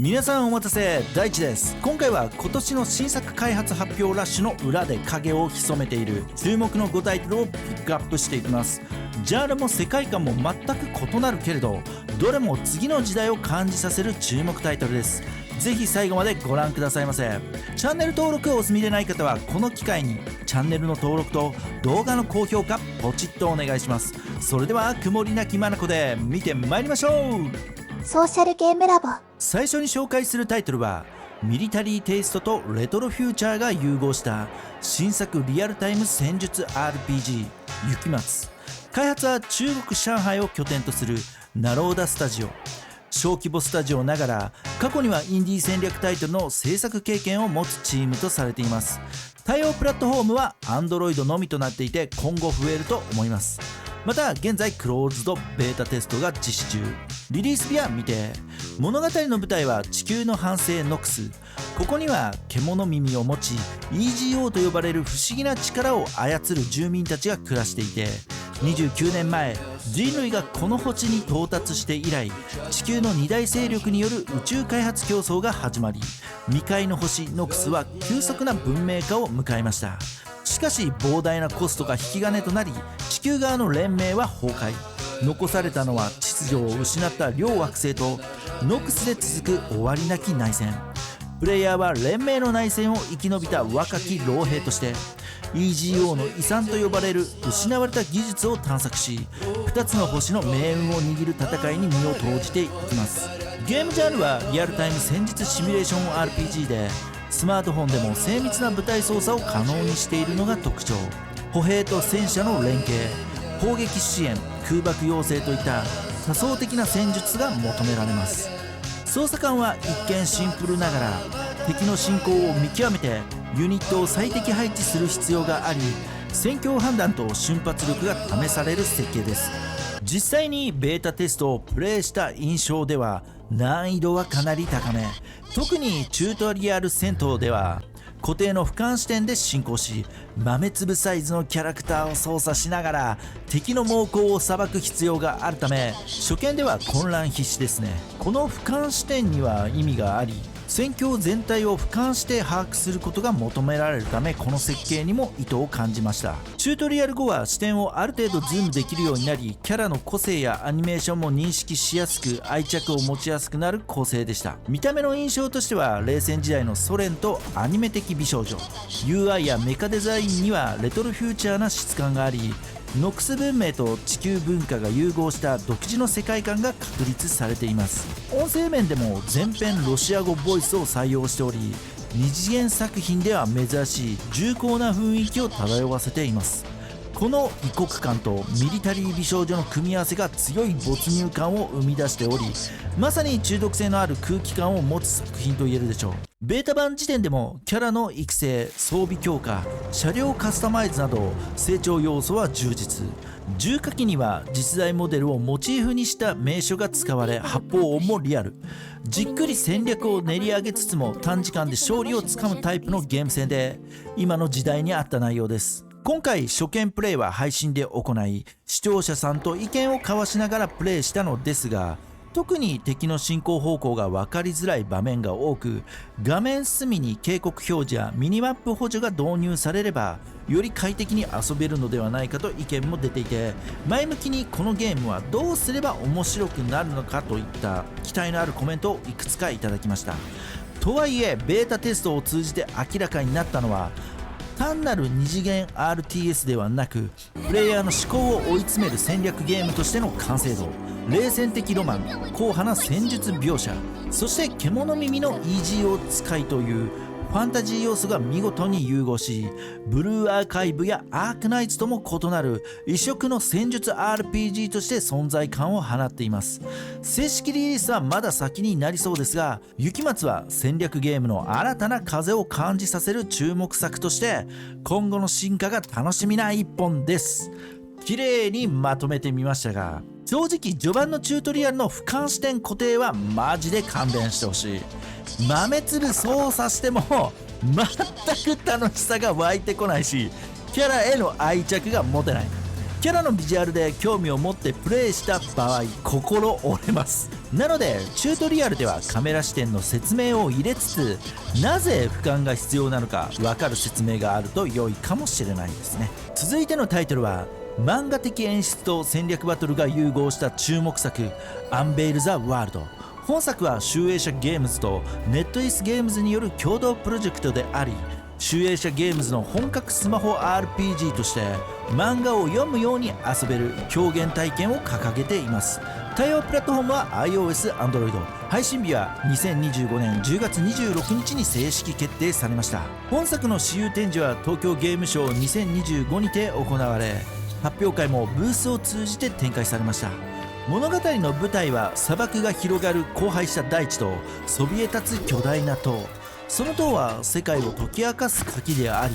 皆さんお待たせ、大地です。今回は今年の新作開発発表ラッシュの裏で影を潜めている注目の5タイトルをピックアップしていきます。ジャンルも世界観も全く異なるけれど、どれも次の時代を感じさせる注目タイトルです。ぜひ最後までご覧くださいませ。チャンネル登録をお済みでない方はこの機会にチャンネルの登録と動画の高評価ポチッとお願いします。それでは曇りなき眼で見てまいりましょう。ソーシャルゲームラボ。最初に紹介するタイトルはミリタリーテイストとレトロフューチャーが融合した新作リアルタイム戦術 RPG 雪松。開発は中国上海を拠点とするナローダスタジオ。小規模スタジオながら過去にはインディー戦略タイトルの制作経験を持つチームとされています。対応プラットフォームは Android のみとなっていて今後増えると思います。また現在クローズドベータテストが実施中。リリース日は未定。物語の舞台は地球の反省ノクス。ここには獣耳を持ち EGO と呼ばれる不思議な力を操る住民たちが暮らしていて、29年前人類がこの星に到達して以来地球の二大勢力による宇宙開発競争が始まり、未開の星ノクスは急速な文明化を迎えました。しかし膨大なコストが引き金となり地球側の連盟は崩壊。残されたのは秩序を失った両惑星とノクスで続く終わりなき内戦。プレイヤーは連盟の内戦を生き延びた若き老兵として EGO の遺産と呼ばれる失われた技術を探索し、2つの星の命運を握る戦いに身を投じていきます。ゲームジャンルはリアルタイム戦術シミュレーション RPG でスマートフォンでも精密な部隊操作を可能にしているのが特徴。歩兵と戦車の連携、砲撃支援、空爆要請といった多層的な戦術が求められます。操作感は一見シンプルながら敵の進行を見極めてユニットを最適配置する必要があり、戦況判断と瞬発力が試される設計です。実際にベータテストをプレイした印象では難易度はかなり高め。特にチュートリアル戦闘では固定の俯瞰視点で進行し、豆粒サイズのキャラクターを操作しながら敵の猛攻を裁く必要があるため初見では混乱必至ですね。この俯瞰視点には意味があり、戦況全体を俯瞰して把握することが求められるためこの設計にも意図を感じました。チュートリアル後は視点をある程度ズームできるようになり、キャラの個性やアニメーションも認識しやすく愛着を持ちやすくなる構成でした。見た目の印象としては冷戦時代のソ連とアニメ的美少女。 UI やメカデザインにはレトロフューチャーな質感があり、ノクス文明と地球文化が融合した独自の世界観が確立されています。音声面でも全編ロシア語ボイスを採用しており、二次元作品では珍しい重厚な雰囲気を漂わせています。この異国感とミリタリー美少女の組み合わせが強い没入感を生み出しており、まさに中毒性のある空気感を持つ作品と言えるでしょう。ベータ版時点でもキャラの育成、装備強化、車両カスタマイズなど成長要素は充実。重火器には実在モデルをモチーフにした名所が使われ、発砲音もリアル。じっくり戦略を練り上げつつも短時間で勝利をつかむタイプのゲーム性で今の時代に合った内容です。今回初見プレイは配信で行い、視聴者さんと意見を交わしながらプレイしたのですが、特に敵の進行方向が分かりづらい場面が多く、画面隅に警告表示やミニマップ補助が導入されればより快適に遊べるのではないかと意見も出ていて、前向きにこのゲームはどうすれば面白くなるのかといった期待のあるコメントをいくつかいただきました。とはいえベータテストを通じて明らかになったのは、単なる二次元 RTS ではなくプレイヤーの思考を追い詰める戦略ゲームとしての完成度、冷戦的ロマン、硬派な戦術描写、そして獣耳の EGO 使いというファンタジー要素が見事に融合し、ブルーアーカイブやアークナイツとも異なる異色の戦術 RPG として存在感を放っています。正式リリースはまだ先になりそうですが、雪松は戦略ゲームの新たな風を感じさせる注目作として今後の進化が楽しみな一本です。綺麗にまとめてみましたが、正直序盤のチュートリアルの俯瞰視点固定はマジで勘弁してほしい。豆粒操作しても全く楽しさが湧いてこないし、キャラへの愛着が持てない。キャラのビジュアルで興味を持ってプレイした場合心折れます。なのでチュートリアルではカメラ視点の説明を入れつつ、なぜ俯瞰が必要なのか分かる説明があると良いかもしれないですね。続いてのタイトルは漫画的演出と戦略バトルが融合した注目作アンベイル・ザ・ワールド。本作は集英社ゲームズとネットイスゲームズによる共同プロジェクトであり、集英社ゲームズの本格スマホ RPG として漫画を読むように遊べる表現体験を掲げています。対応プラットフォームは iOS、Android、配信日は2025年10月26日に正式決定されました。本作の私有展示は東京ゲームショウ2025にて行われ、発表会もブースを通じて展開されました。物語の舞台は砂漠が広がる荒廃した大地とそびえ立つ巨大な塔。その塔は世界を解き明かす鍵であり、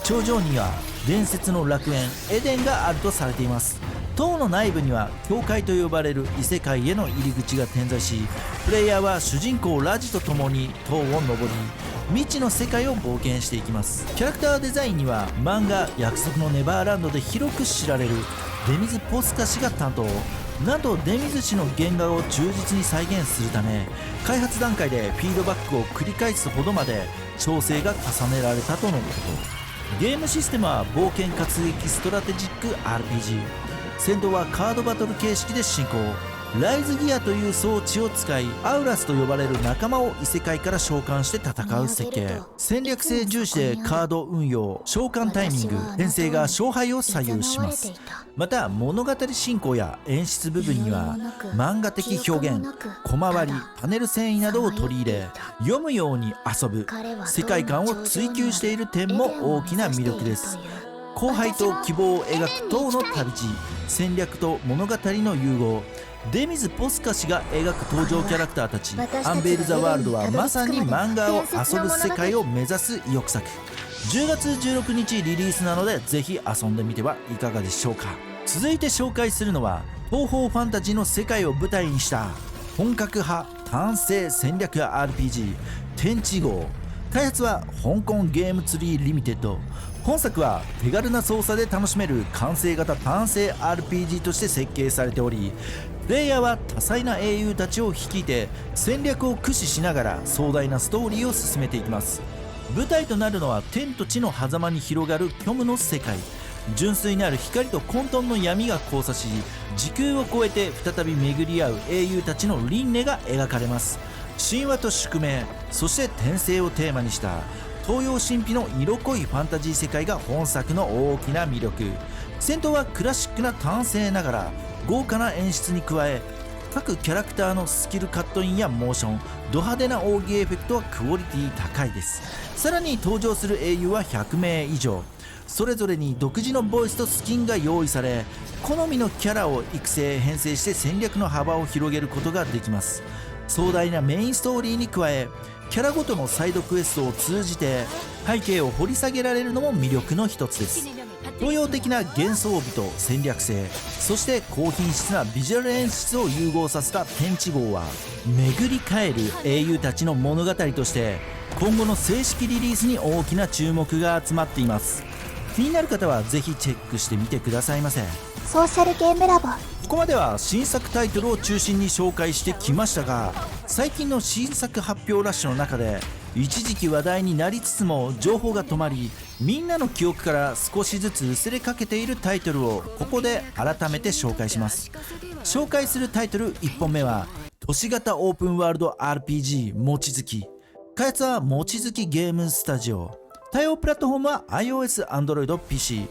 頂上には伝説の楽園エデンがあるとされています。塔の内部には教会と呼ばれる異世界への入り口が点在し、プレイヤーは主人公ラジと共に塔を登り未知の世界を冒険していきます。キャラクターデザインには漫画約束のネバーランドで広く知られる出水ポスカ氏が担当。なんと出水氏の原画を忠実に再現するため、開発段階でフィードバックを繰り返すほどまで調整が重ねられたとのこと。ゲームシステムは冒険活劇ストラテジック RPG。 戦闘はカードバトル形式で進行。ライズギアという装置を使い、アウラスと呼ばれる仲間を異世界から召喚して戦う設計。戦略性重視でカード運用、召喚タイミング、編成が勝敗を左右します。また物語進行や演出部分には漫画的表現、小回り、パネル遷移などを取り入れ、読むように遊ぶ世界観を追求している点も大きな魅力です。荒廃と希望を描く塔の旅路、戦略と物語の融合、出水ポスカ氏が描く登場キャラクターたち、アンベイル・ザ・ワールドはまさに漫画を遊ぶ世界を目指す意欲作。10月16日リリースなのでぜひ遊んでみてはいかがでしょうか。続いて紹介するのは東方ファンタジーの世界を舞台にした本格派単性戦略 RPG 天地号。開発は香港ゲームツリーリミテッド。本作は手軽な操作で楽しめる完成型単性 RPG として設計されており、プレイヤーは多彩な英雄たちを率いて戦略を駆使しながら壮大なストーリーを進めていきます。舞台となるのは天と地の狭間に広がる虚無の世界。純粋なる光と混沌の闇が交差し、時空を超えて再び巡り合う英雄たちの輪廻が描かれます。神話と宿命、そして転生をテーマにした東洋神秘の色濃いファンタジー世界が本作の大きな魅力。戦闘はクラシックな単性ながら豪華な演出に加え、各キャラクターのスキルカットインやモーション、ド派手な奥義エフェクトはクオリティ高いです。さらに登場する英雄は100名以上、それぞれに独自のボイスとスキンが用意され、好みのキャラを育成編成して戦略の幅を広げることができます。壮大なメインストーリーに加え、キャラごとのサイドクエストを通じて背景を掘り下げられるのも魅力の一つです。東洋的な幻想美と戦略性、そして高品質なビジュアル演出を融合させた天地号は、巡り返る英雄たちの物語として今後の正式リリースに大きな注目が集まっています。気になる方はぜひチェックしてみてくださいませ。ソーシャルゲームラボ。ここまでは新作タイトルを中心に紹介してきましたが、最近の新作発表ラッシュの中で一時期話題になりつつも情報が止まり、みんなの記憶から少しずつ薄れかけているタイトルをここで改めて紹介します。紹介するタイトル1本目は都市型オープンワールド RPG 望月。開発は望月ゲームスタジオ。対応プラットフォームは iOS、Android、PC。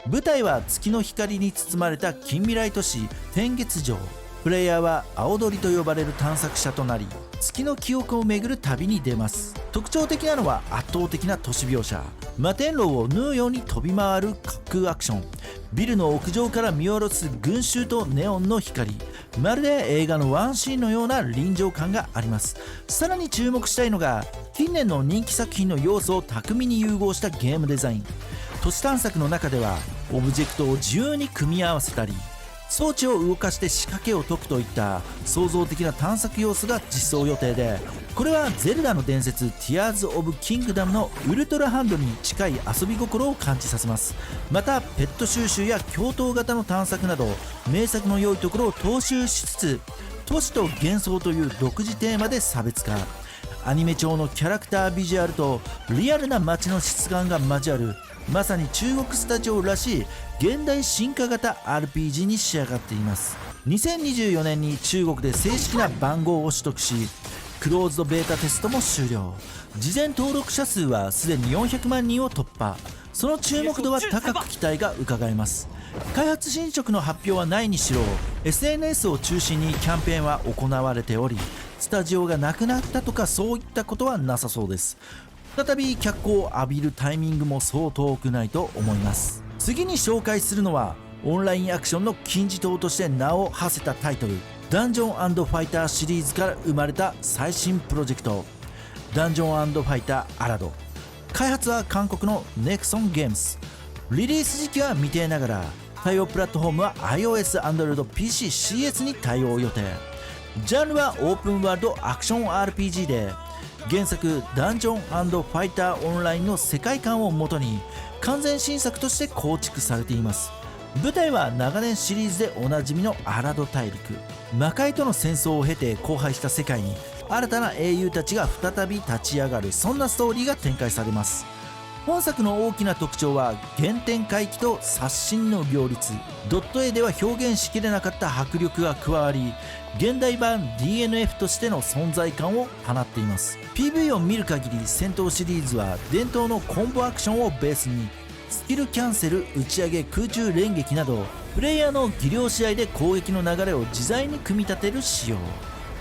舞台は月の光に包まれた近未来都市天月城。プレイヤーは青鳥と呼ばれる探索者となり、月の記憶を巡る旅に出ます。特徴的なのは圧倒的な都市描写。摩天楼を縫うように飛び回る滑空アクション。ビルの屋上から見下ろす群衆とネオンの光。まるで映画のワンシーンのような臨場感があります。さらに注目したいのが近年の人気作品の要素を巧みに融合したゲームデザイン。都市探索の中ではオブジェクトを自由に組み合わせたり、装置を動かして仕掛けを解くといった創造的な探索要素が実装予定で、これはゼルダの伝説ティアーズ・オブ・キングダムのウルトラハンドに近い遊び心を感じさせます。またペット収集や共闘型の探索など名作の良いところを踏襲しつつ、都市と幻想という独自テーマで差別化。アニメ調のキャラクタービジュアルとリアルな街の質感が交わる、まさに中国スタジオらしい現代進化型 RPG に仕上がっています。2024年に中国で正式な番号を取得し、クローズドベータテストも終了。事前登録者数はすでに400万人を突破。その注目度は高く期待が伺えます。開発進捗の発表はないにしろ、 SNS を中心にキャンペーンは行われており、スタジオがなくなったとかそういったことはなさそうです。再び脚光を浴びるタイミングもそう遠くないと思います。次に紹介するのはオンラインアクションの金字塔として名を馳せたタイトル、ダンジョン&ファイターシリーズから生まれた最新プロジェクト、ダンジョン&ファイターアラド。開発は韓国のネクソンゲームス。リリース時期は未定ながら対応プラットフォームは iOS、Android、PC、CS に対応予定。ジャンルはオープンワールドアクション RPG で、原作ダンジョン&ファイターオンラインの世界観をもとに完全新作として構築されています。舞台は長年シリーズでおなじみのアラド大陸。魔界との戦争を経て荒廃した世界に新たな英雄たちが再び立ち上がる、そんなストーリーが展開されます。本作の大きな特徴は原点回帰と刷新の両立。ドット絵では表現しきれなかった迫力が加わり、現代版 DNF としての存在感を放っています。 PV を見る限り戦闘シリーズは伝統のコンボアクションをベースにスキルキャンセル、打ち上げ、空中連撃などプレイヤーの技量試合で攻撃の流れを自在に組み立てる仕様。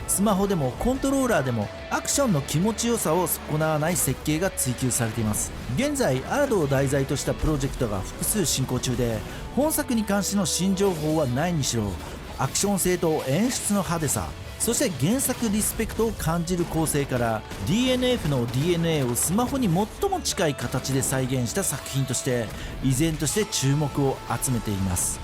スマホでもコントローラーでもアクションの気持ちよさを損なわない設計が追求されています。現在アラドを題材としたプロジェクトが複数進行中で、本作に関しての新情報はないにしろ、アクション性と演出の派手さ、そして原作リスペクトを感じる構成から DNF の DNA をスマホに最も近い形で再現した作品として依然として注目を集めています。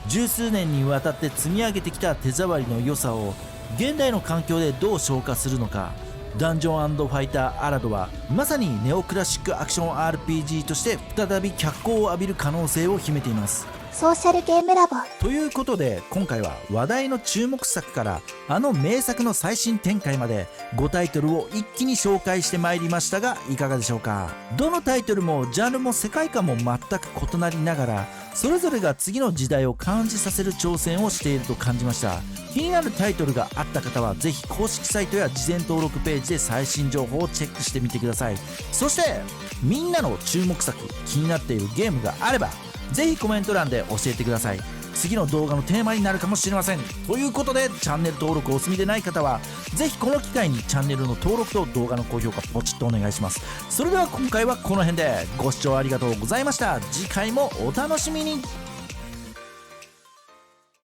十数年にわたって積み上げてきた手触りの良さを現代の環境でどう消化するのか。ダンジョン&ファイターアラドはまさにネオクラシックアクション RPG として再び脚光を浴びる可能性を秘めています。ソーシャルゲームラボ。ということで今回は話題の注目作からあの名作の最新展開まで5タイトルを一気に紹介してまいりましたが、いかがでしょうか。どのタイトルもジャンルも世界観も全く異なりながら、それぞれが次の時代を感じさせる挑戦をしていると感じました。気になるタイトルがあった方はぜひ公式サイトや事前登録ページで最新情報をチェックしてみてください。そしてみんなの注目作、気になっているゲームがあればぜひコメント欄で教えてください。次の動画のテーマになるかもしれません。ということでチャンネル登録お済みでない方はぜひこの機会にチャンネルの登録と動画の高評価ポチッとお願いします。それでは今回はこの辺でご視聴ありがとうございました。次回もお楽しみに。